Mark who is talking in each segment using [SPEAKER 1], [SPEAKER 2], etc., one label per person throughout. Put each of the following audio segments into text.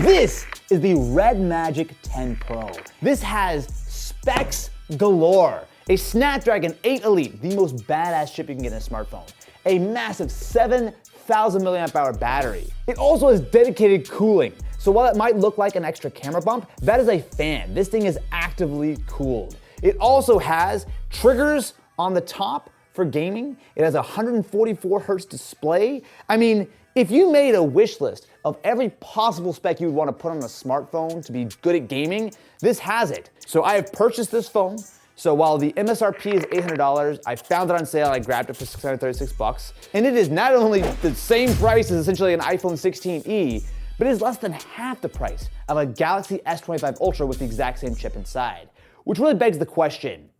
[SPEAKER 1] This is the REDMAGIC 10 Pro. This has specs galore. A Snapdragon 8 Elite, the most badass chip you can get in a smartphone. A massive 7,000 milliamp hour battery. It also has dedicated cooling. So while it might look like an extra camera bump, that is a fan. This thing is actively cooled. It also has triggers on the top for gaming. It has a 144 hertz display. I mean, if you made a wish list of every possible spec you would want to put on a smartphone to be good at gaming, this has it. So I have purchased this phone. So while the MSRP is $800, I found it on sale, I grabbed it for $636. And it is not only the same price as essentially an iPhone 16e, but it is less than half the price of a Galaxy S25 Ultra with the exact same chip inside. Which really begs the question,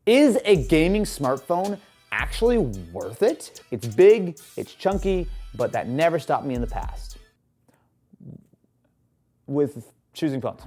[SPEAKER 1] is a gaming smartphone actually worth it? It's big, it's chunky, but that never stopped me in the past with choosing phones.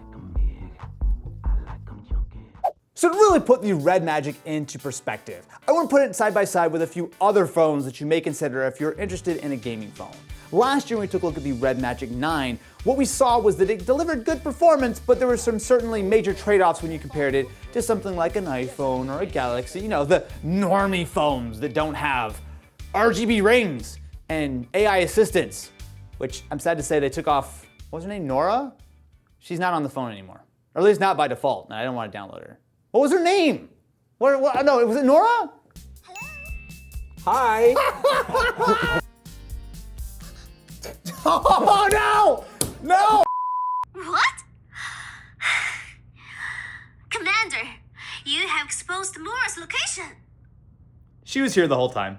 [SPEAKER 1] So to really put the REDMAGIC into perspective, I want to put it side by side with a few other phones that you may consider if you're interested in a gaming phone. Last year when we took a look at the REDMAGIC 9, what we saw was that it delivered good performance, but there were some certainly major trade-offs when you compared it to something like an iPhone or a Galaxy, you know, the normie phones that don't have RGB rings and AI assistants, which I'm sad to say they took off, what was her name, Nora? She's not on the phone anymore, or at least not by default, and I don't want to download her. What was her name? No, was it Nora? Hello? Hi. Oh no! No!
[SPEAKER 2] What? Commander, you have exposed Mora's location.
[SPEAKER 1] She was here the whole time.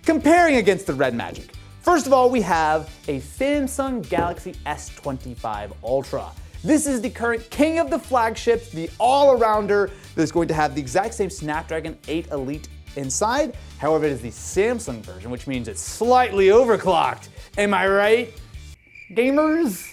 [SPEAKER 1] Comparing against the REDMAGIC. First of all, we have a Samsung Galaxy S25 Ultra. This is the current king of the flagships, the all-arounder that's going to have the exact same Snapdragon 8 Elite inside. However, it is the Samsung version, which means it's slightly overclocked. Am I right, gamers?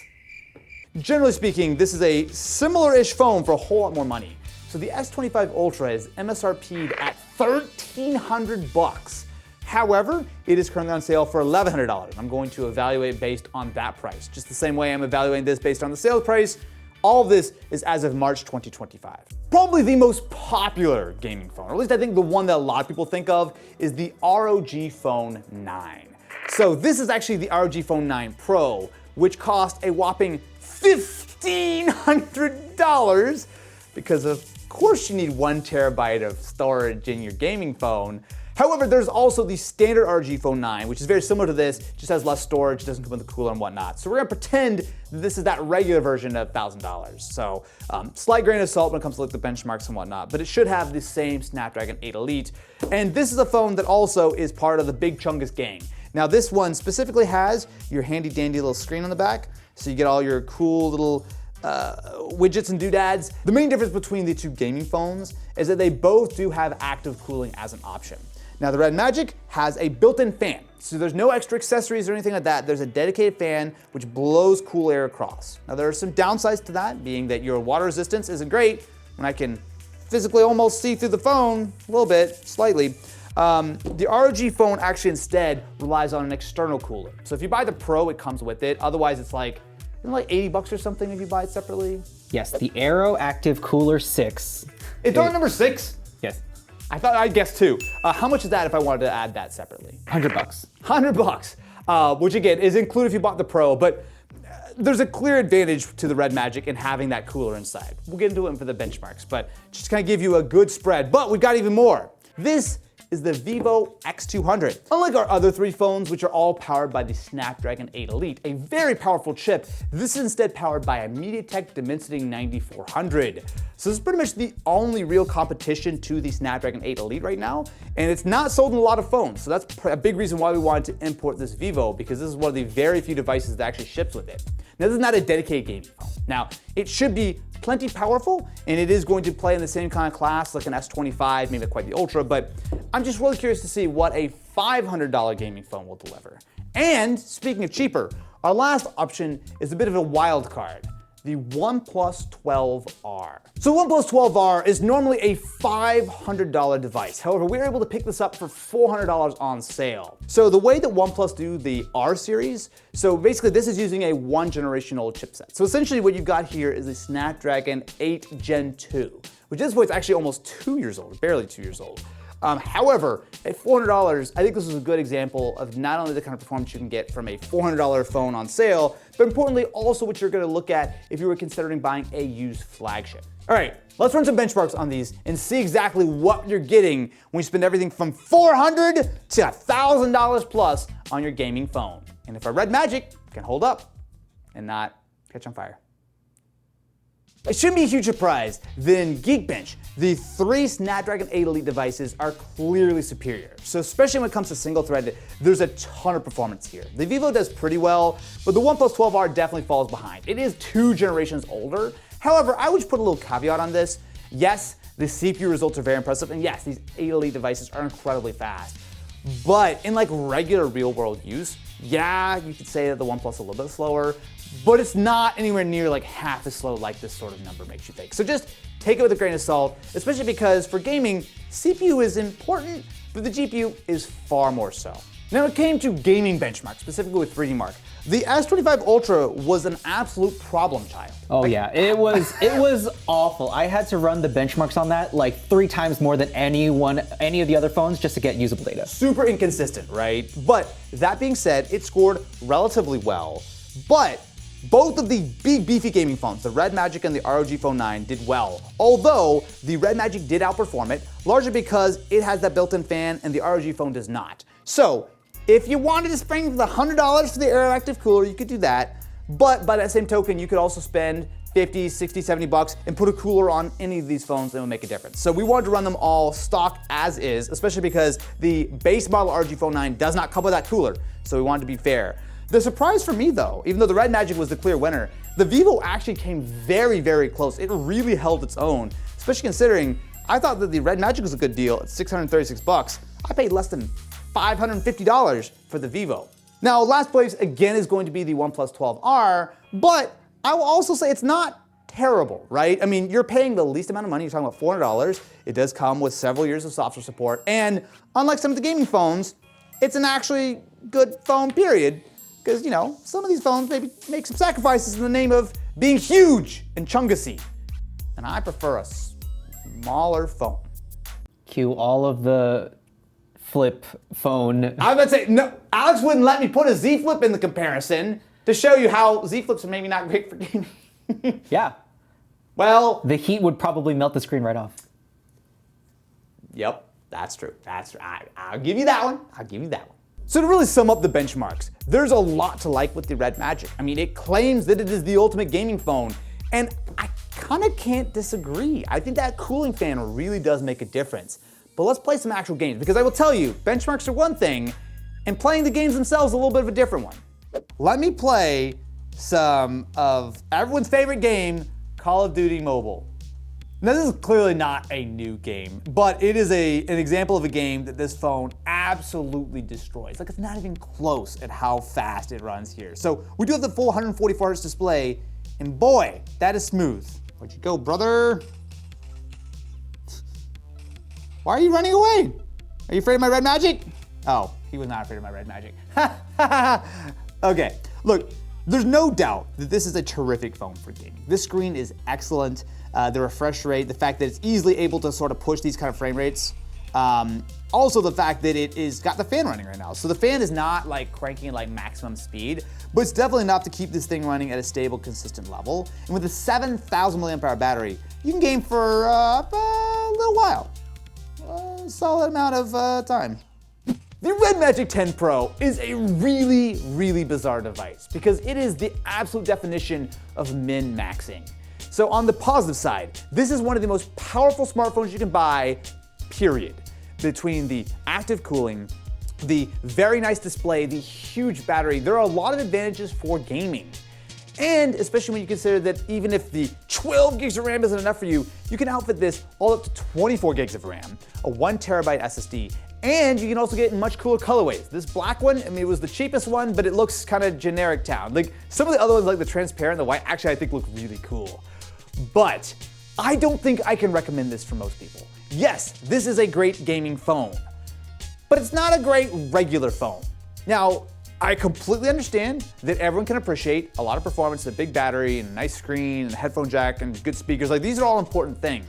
[SPEAKER 1] Generally speaking, this is a similar-ish phone for a whole lot more money. So the S25 Ultra is MSRP'd at $1,300. However, it is currently on sale for $1,100. I'm going to evaluate based on that price. Just the same way I'm evaluating this based on the sales price. All of this is as of March 2025. Probably the most popular gaming phone, or at least I think the one that a lot of people think of, is the ROG Phone 9. So this is actually the ROG Phone 9 Pro, which cost a whopping $1,500 because of course you need 1 terabyte of storage in your gaming phone. However, there's also the standard ROG Phone 9, which is very similar to this, just has less storage, doesn't come with the cooler and whatnot. So we're gonna pretend that this is that regular version of $1,000. So slight grain of salt when it comes to like the benchmarks and whatnot, but it should have the same Snapdragon 8 Elite. And this is a phone that also is part of the Big Chungus gang. Now this one specifically has your handy dandy little screen on the back, so you get all your cool little widgets and doodads. The main difference between the two gaming phones is that they both do have active cooling as an option. Now the REDMAGIC has a built-in fan, so there's no extra accessories or anything like that. There's a dedicated fan which blows cool air across. Now there are some downsides to that, being that your water resistance isn't great, when I can physically almost see through the phone, a little bit, slightly. The ROG Phone actually instead relies on an external cooler. So if you buy the Pro, it comes with it. Otherwise it's like, isn't it like $80 or something if you buy it separately?
[SPEAKER 3] Yes, the Aero Active Cooler 6.
[SPEAKER 1] It's on number 6?
[SPEAKER 3] Yes.
[SPEAKER 1] I thought I'd guess 2. How much is that if I wanted to add that separately?
[SPEAKER 3] $100.
[SPEAKER 1] $100, which again is included if you bought the Pro, but there's a clear advantage to the REDMAGIC in having that cooler inside. We'll get into it for the benchmarks, but just to kind of give you a good spread. But we've got even more. This is the Vivo X200. Unlike our other 3 phones, which are all powered by the Snapdragon 8 Elite, a very powerful chip, this is instead powered by a MediaTek Dimensity 9400. So this is pretty much the only real competition to the Snapdragon 8 Elite right now, and it's not sold in a lot of phones. So that's a big reason why we wanted to import this Vivo, because this is one of the very few devices that actually ships with it. Now this is not a dedicated gaming phone. Now, it should be plenty powerful, and it is going to play in the same kind of class like an S25, maybe not quite the Ultra, but I'm just really curious to see what a $500 gaming phone will deliver. And speaking of cheaper, our last option is a bit of a wild card. the OnePlus 12R. So the OnePlus 12R is normally a $500 device. However, we were able to pick this up for $400 on sale. So the way that OnePlus do the R series, so basically this is using a 1 generation old chipset. So essentially what you've got here is a Snapdragon 8 Gen 2, which at this point is actually almost 2 years old, barely 2 years old. However, at $400, I think this is a good example of not only the kind of performance you can get from a $400 phone on sale, but importantly also what you're gonna look at if you were considering buying a used flagship. All right, let's run some benchmarks on these and see exactly what you're getting when you spend everything from $400 to $1,000 plus on your gaming phone. And if our REDMAGIC can hold up and not catch on fire. It shouldn't be a huge surprise, then Geekbench, the 3 Snapdragon 8 Elite devices are clearly superior. So especially when it comes to single thread, there's a ton of performance here. The Vivo does pretty well, but the OnePlus 12R definitely falls behind. It is 2 generations older. However, I would put a little caveat on this. Yes, the CPU results are very impressive, and yes, these 8 Elite devices are incredibly fast. But in like regular real world use, yeah, you could say that the OnePlus is a little bit slower, but it's not anywhere near like half as slow like this sort of number makes you think. So just take it with a grain of salt, especially because for gaming, CPU is important, but the GPU is far more so. Now it came to gaming benchmarks, specifically with 3D Mark. The S25 Ultra was an absolute problem child.
[SPEAKER 3] Oh yeah, it was awful. I had to run the benchmarks on that like 3 times more than any of the other phones just to get usable data.
[SPEAKER 1] Super inconsistent, right? But that being said, it scored relatively well. But both of the big beefy gaming phones, the REDMAGIC and the ROG Phone 9, did well. Although the REDMAGIC did outperform it, largely because it has that built-in fan and the ROG Phone does not. So if you wanted to spend the $100 for the Aeroactive cooler, you could do that. But by that same token, you could also spend 50, 60, 70 bucks and put a cooler on any of these phones and it will make a difference. So we wanted to run them all stock as is, especially because the base model ROG Phone 9 does not come with that cooler. So we wanted to be fair. The surprise for me though, even though the REDMAGIC was the clear winner, the Vivo actually came very, very close. It really held its own, especially considering I thought that the REDMAGIC was a good deal at 636 bucks. I paid less than $550 for the Vivo. Now, last place again is going to be the OnePlus 12R, but I will also say it's not terrible, right? I mean, you're paying the least amount of money, you're talking about $400. It does come with several years of software support, and unlike some of the gaming phones, it's an actually good phone, period. Because, you know, some of these phones maybe make some sacrifices in the name of being huge and chungussy. And I prefer a smaller phone.
[SPEAKER 3] Cue all of the flip phone.
[SPEAKER 1] I was about to say, no, Alex wouldn't let me put a Z Flip in the comparison to show you how Z Flips are maybe not great for gaming.
[SPEAKER 3] Yeah.
[SPEAKER 1] Well,
[SPEAKER 3] the heat would probably melt the screen right off.
[SPEAKER 1] Yep, that's true. That's true. I'll give you that one. I'll give you that one. So to really sum up the benchmarks, there's a lot to like with the REDMAGIC. I mean, it claims that it is the ultimate gaming phone, and I kind of can't disagree. I think that cooling fan really does make a difference. But let's play some actual games, because I will tell you, benchmarks are one thing, and playing the games themselves is a little bit of a different one. Let me play some of everyone's favorite game, Call of Duty Mobile. Now, this is clearly not a new game, but it is an example of a game that this phone absolutely destroys. Like, it's not even close at how fast it runs here. So we do have the full 144 Hz display, and boy, that is smooth. Where'd you go, brother? Why are you running away? Are you afraid of my REDMAGIC? Oh, he was not afraid of my REDMAGIC. Okay, look, there's no doubt that this is a terrific phone for gaming. This screen is excellent. The refresh rate, the fact that it's easily able to sort of push these kind of frame rates. Also the fact that it is got the fan running right now. So the fan is not like cranking at like maximum speed, but it's definitely enough to keep this thing running at a stable, consistent level. And with a 7,000 milliamp hour battery, you can game for a little while. A solid amount of time. The REDMAGIC 10 Pro is a really, really bizarre device because it is the absolute definition of min-maxing. So on the positive side, this is one of the most powerful smartphones you can buy, period. Between the active cooling, the very nice display, the huge battery, there are a lot of advantages for gaming. And especially when you consider that even if the 12 gigs of RAM isn't enough for you, you can outfit this all up to 24 gigs of RAM, a 1 terabyte SSD, And you can also get much cooler colorways. This black one, I mean, it was the cheapest one, but it looks kind of generic town. Like some of the other ones, like the transparent, the white, actually I think look really cool. But I don't think I can recommend this for most people. Yes, this is a great gaming phone, but it's not a great regular phone. Now, I completely understand that everyone can appreciate a lot of performance, a big battery, and a nice screen, and a headphone jack, and good speakers. Like, these are all important things.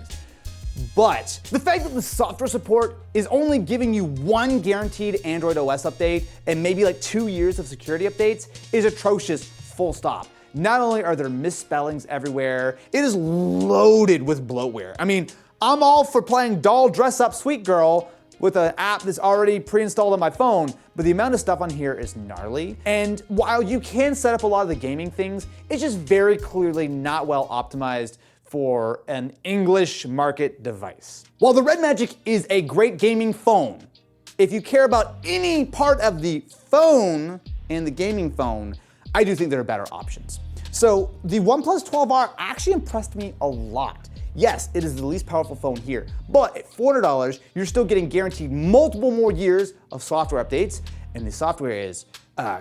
[SPEAKER 1] But the fact that the software support is only giving you one guaranteed Android OS update and maybe like 2 years of security updates is atrocious, full stop. Not only are there misspellings everywhere, it is loaded with bloatware. I mean, I'm all for playing doll dress up sweet girl with an app that's already pre-installed on my phone, but the amount of stuff on here is gnarly. And while you can set up a lot of the gaming things, it's just very clearly not well optimized for an English market device. While the REDMAGIC is a great gaming phone, if you care about any part of the phone and the gaming phone, I do think there are better options. So the OnePlus 12R actually impressed me a lot. Yes, it is the least powerful phone here, but at $400, you're still getting guaranteed multiple more years of software updates, and the software is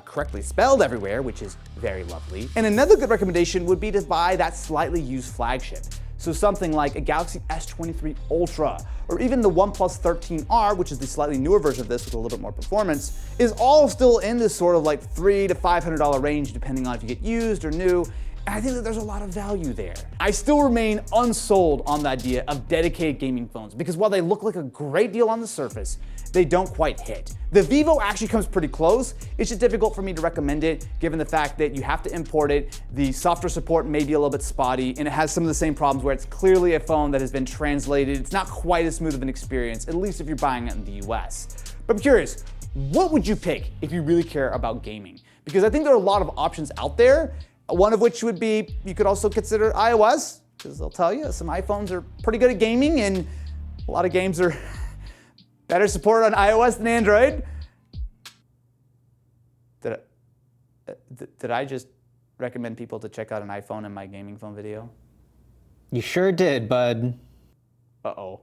[SPEAKER 1] correctly spelled everywhere, which is very lovely. And another good recommendation would be to buy that slightly used flagship. So something like a Galaxy S23 Ultra, or even the OnePlus 13R, which is the slightly newer version of this with a little bit more performance, is all still in this sort of like $300 to $500 range, depending on if you get used or new. And I think that there's a lot of value there. I still remain unsold on the idea of dedicated gaming phones because while they look like a great deal on the surface, they don't quite hit. The Vivo actually comes pretty close. It's just difficult for me to recommend it given the fact that you have to import it, the software support may be a little bit spotty, and it has some of the same problems where it's clearly a phone that has been translated. It's not quite as smooth of an experience, at least if you're buying it in the US. But I'm curious, what would you pick if you really care about gaming? Because I think there are a lot of options out there, one of which would be, you could also consider iOS, because they'll tell you some iPhones are pretty good at gaming and a lot of games are better supported on iOS than Android. Did I just recommend people to check out an iPhone in my gaming phone video?
[SPEAKER 3] You sure did, bud.
[SPEAKER 1] Uh-oh.